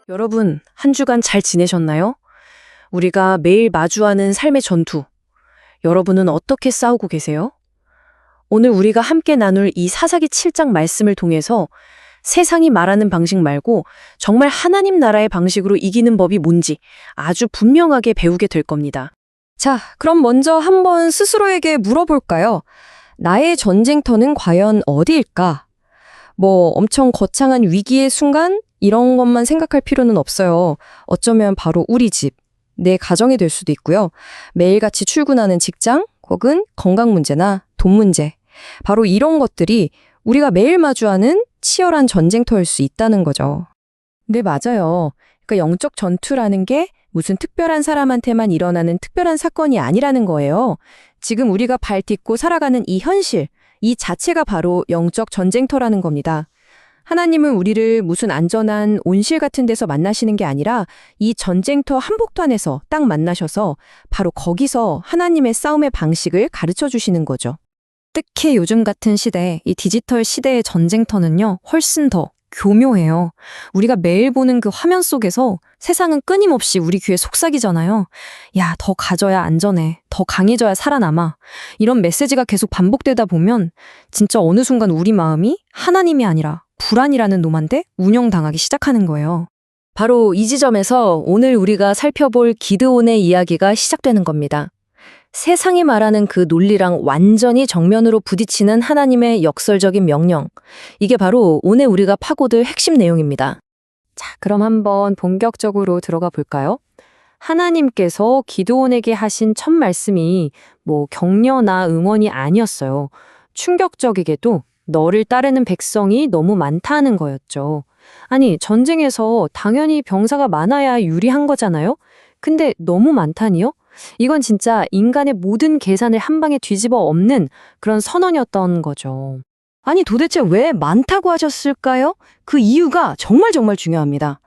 여러분, 한 주간 잘 지내셨나요? 우리가 매일 마주하는 삶의 전투. 여러분은 어떻게 싸우고 계세요? 오늘 우리가 함께 나눌 이 사사기 7장 말씀을 통해서 세상이 말하는 방식 말고 정말 하나님 나라의 방식으로 이기는 법이 뭔지 아주 분명하게 배우게 될 겁니다. 자, 그럼 먼저 한번 스스로에게 물어볼까요? 나의 전쟁터는 과연 어디일까? 엄청 거창한 위기의 순간? 이런 것만 생각할 필요는 없어요. 어쩌면 바로 우리 집, 내 가정이 될 수도 있고요. 매일같이 출근하는 직장, 혹은 건강 문제나 돈 문제. 바로 이런 것들이 우리가 매일 마주하는 치열한 전쟁터일 수 있다는 거죠. 네, 맞아요. 그러니까 영적 전투라는 게 무슨 특별한 사람한테만 일어나는 특별한 사건이 아니라는 거예요. 지금 우리가 발 딛고 살아가는 이 현실, 이 자체가 바로 영적 전쟁터라는 겁니다. 하나님은 우리를 무슨 안전한 온실 같은 데서 만나시는 게 아니라 이 전쟁터 한복판에서 딱 만나셔서 바로 거기서 하나님의 싸움의 방식을 가르쳐 주시는 거죠. 특히 요즘 같은 시대, 이 디지털 시대의 전쟁터는요, 훨씬 더 교묘해요. 우리가 매일 보는 그 화면 속에서 세상은 끊임없이 우리 귀에 속삭이잖아요. 야, 더 가져야 안전해. 더 강해져야 살아남아. 이런 메시지가 계속 반복되다 보면 진짜 어느 순간 우리 마음이 하나님이 아니라 불안이라는 놈한테 운영당하기 시작하는 거예요. 바로 이 지점에서 오늘 우리가 살펴볼 기드온의 이야기가 시작되는 겁니다. 세상이 말하는 그 논리랑 완전히 정면으로 부딪히는 하나님의 역설적인 명령. 이게 바로 오늘 우리가 파고들 핵심 내용입니다. 자, 그럼 한번 본격적으로 들어가 볼까요? 하나님께서 기드온에게 하신 첫 말씀이 격려나 응원이 아니었어요. 충격적이게도 너를 따르는 백성이 너무 많다는 거였죠. 아니, 전쟁에서 당연히 병사가 많아야 유리한 거잖아요? 근데 너무 많다니요? 이건 진짜 인간의 모든 계산을 한 방에 뒤집어 엎는 그런 선언이었던 거죠. 아니, 도대체 왜 많다고 하셨을까요? 그 이유가 정말 중요합니다.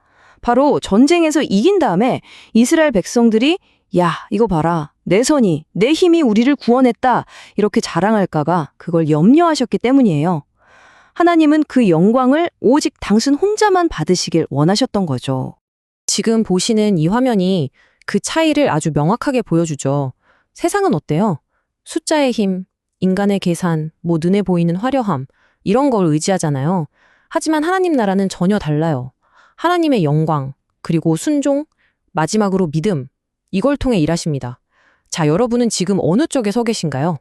바로 전쟁에서 이긴 다음에 이스라엘 백성들이 야, 이거 봐라. 내 손이, 내 힘이 우리를 구원했다. 이렇게 자랑할까봐 그걸 염려하셨기 때문이에요. 하나님은 그 영광을 오직 당신 혼자만 받으시길 원하셨던 거죠. 지금 보시는 이 화면이 그 차이를 아주 명확하게 보여주죠. 세상은 어때요? 숫자의 힘, 인간의 계산, 눈에 보이는 화려함, 이런 걸 의지하잖아요. 하지만 하나님 나라는 전혀 달라요. 하나님의 영광, 그리고 순종, 마지막으로 믿음, 이걸 통해 일하십니다. 자, 여러분은 지금 어느 쪽에 서 계신가요?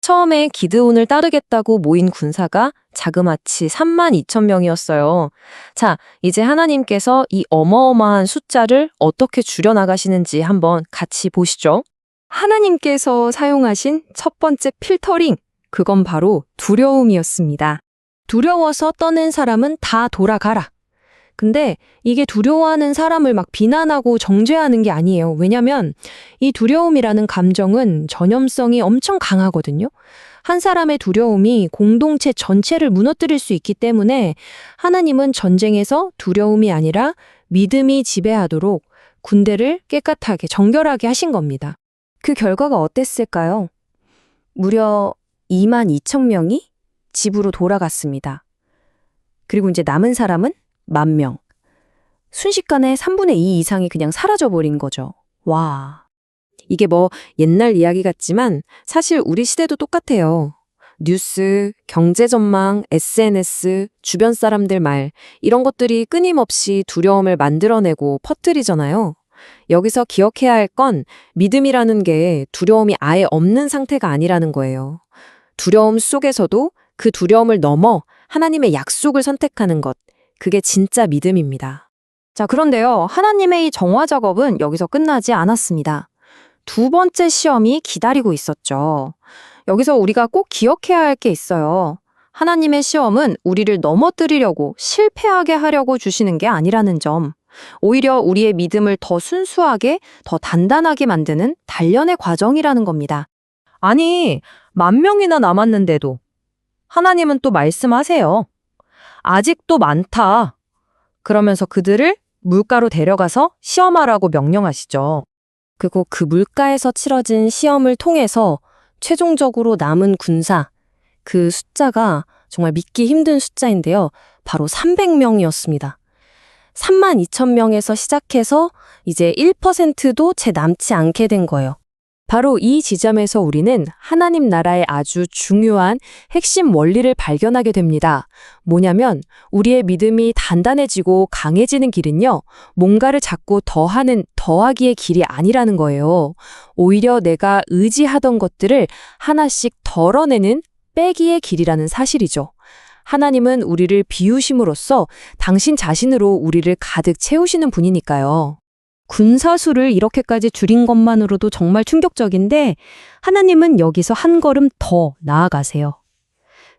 처음에 기드온을 따르겠다고 모인 군사가 자그마치 32,000명이었어요. 자, 이제 하나님께서 이 어마어마한 숫자를 어떻게 줄여나가시는지 한번 같이 보시죠. 하나님께서 사용하신 첫 번째 필터링, 그건 바로 두려움이었습니다. 두려워서 떠는 사람은 다 돌아가라. 근데 이게 두려워하는 사람을 막 비난하고 정죄하는 게 아니에요. 왜냐면 이 두려움이라는 감정은 전염성이 엄청 강하거든요. 한 사람의 두려움이 공동체 전체를 무너뜨릴 수 있기 때문에 하나님은 전쟁에서 두려움이 아니라 믿음이 지배하도록 군대를 깨끗하게 정결하게 하신 겁니다. 그 결과가 어땠을까요? 무려 22,000명이 집으로 돌아갔습니다. 그리고 이제 남은 사람은 10,000명. 순식간에 3분의 2 이상이 그냥 사라져버린 거죠. 와. 이게 옛날 이야기 같지만 사실 우리 시대도 똑같아요. 뉴스, 경제 전망, SNS, 주변 사람들 말, 이런 것들이 끊임없이 두려움을 만들어내고 퍼뜨리잖아요. 여기서 기억해야 할 건 믿음이라는 게 두려움이 아예 없는 상태가 아니라는 거예요. 두려움 속에서도 그 두려움을 넘어 하나님의 약속을 선택하는 것. 그게 진짜 믿음입니다. 자, 그런데요. 하나님의 이 정화 작업은 여기서 끝나지 않았습니다. 두 번째 시험이 기다리고 있었죠. 여기서 우리가 꼭 기억해야 할 게 있어요. 하나님의 시험은 우리를 넘어뜨리려고 실패하게 하려고 주시는 게 아니라는 점. 오히려 우리의 믿음을 더 순수하게, 더 단단하게 만드는 단련의 과정이라는 겁니다. 아니, 10,000명이나 남았는데도 하나님은 또 말씀하세요. 아직도 많다. 그러면서 그들을 물가로 데려가서 시험하라고 명령하시죠. 그리고 그 물가에서 치러진 시험을 통해서 최종적으로 남은 군사, 그 숫자가 정말 믿기 힘든 숫자인데요. 바로 300명이었습니다. 32,000명에서 시작해서 이제 1%도 채 남지 않게 된 거예요. 바로 이 지점에서 우리는 하나님 나라의 아주 중요한 핵심 원리를 발견하게 됩니다. 뭐냐면 우리의 믿음이 단단해지고 강해지는 길은요, 뭔가를 자꾸 더하기의 길이 아니라는 거예요. 오히려 내가 의지하던 것들을 하나씩 덜어내는 빼기의 길이라는 사실이죠. 하나님은 우리를 비우심으로써 당신 자신으로 우리를 가득 채우시는 분이니까요. 군사수를 이렇게까지 줄인 것만으로도 정말 충격적인데 하나님은 여기서 한 걸음 더 나아가세요.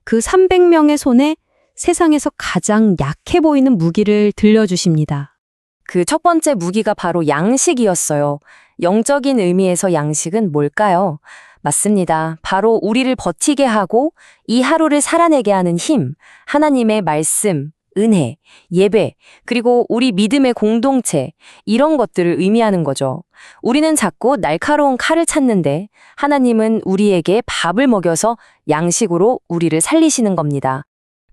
그 300명의 손에 세상에서 가장 약해 보이는 무기를 들려주십니다. 그 첫 번째 무기가 바로 양식이었어요. 영적인 의미에서 양식은 뭘까요? 맞습니다. 바로 우리를 버티게 하고 이 하루를 살아내게 하는 힘, 하나님의 말씀, 은혜, 예배, 그리고 우리 믿음의 공동체, 이런 것들을 의미하는 거죠. 우리는 자꾸 날카로운 칼을 찾는데 하나님은 우리에게 밥을 먹여서 양식으로 우리를 살리시는 겁니다.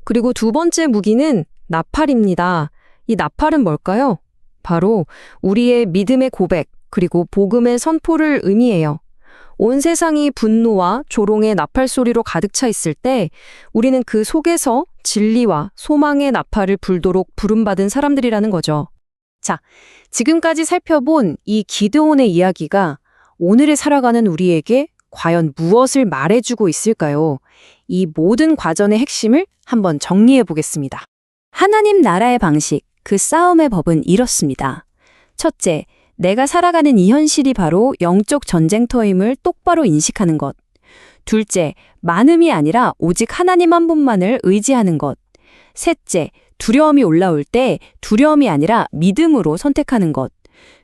그리고 두 번째 무기는 나팔입니다. 이 나팔은 뭘까요? 바로 우리의 믿음의 고백, 그리고 복음의 선포를 의미해요. 온 세상이 분노와 조롱의 나팔 소리로 가득 차 있을 때 우리는 그 속에서 진리와 소망의 나팔을 불도록 부름받은 사람들이라는 거죠. 자, 지금까지 살펴본 이 기드온의 이야기가 오늘에 살아가는 우리에게 과연 무엇을 말해주고 있을까요? 이 모든 과정의 핵심을 한번 정리해 보겠습니다. 하나님 나라의 방식, 그 싸움의 법은 이렇습니다. 첫째, 내가 살아가는 이 현실이 바로 영적 전쟁터임을 똑바로 인식하는 것. 둘째, 많음이 아니라 오직 하나님 한 분만을 의지하는 것. 셋째, 두려움이 올라올 때 두려움이 아니라 믿음으로 선택하는 것.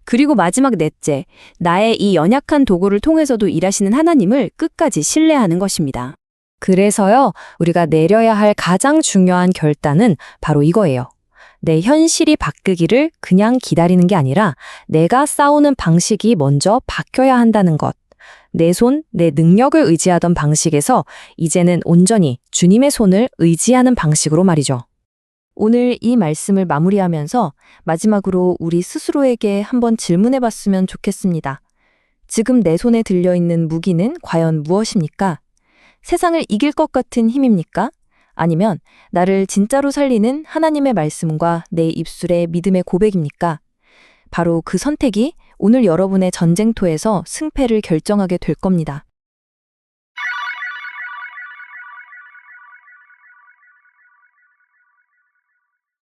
그리고 마지막 넷째, 나의 이 연약한 도구를 통해서도 일하시는 하나님을 끝까지 신뢰하는 것입니다. 그래서요, 우리가 내려야 할 가장 중요한 결단은 바로 이거예요. 내 현실이 바뀌기를 그냥 기다리는 게 아니라 내가 싸우는 방식이 먼저 바뀌어야 한다는 것. 내 손, 내 능력을 의지하던 방식에서 이제는 온전히 주님의 손을 의지하는 방식으로 말이죠. 오늘 이 말씀을 마무리하면서 마지막으로 우리 스스로에게 한번 질문해 봤으면 좋겠습니다. 지금 내 손에 들려있는 무기는 과연 무엇입니까? 세상을 이길 것 같은 힘입니까? 아니면 나를 진짜로 살리는 하나님의 말씀과 내 입술의 믿음의 고백입니까? 바로 그 선택이 오늘 여러분의 전쟁터에서 승패를 결정하게 될 겁니다.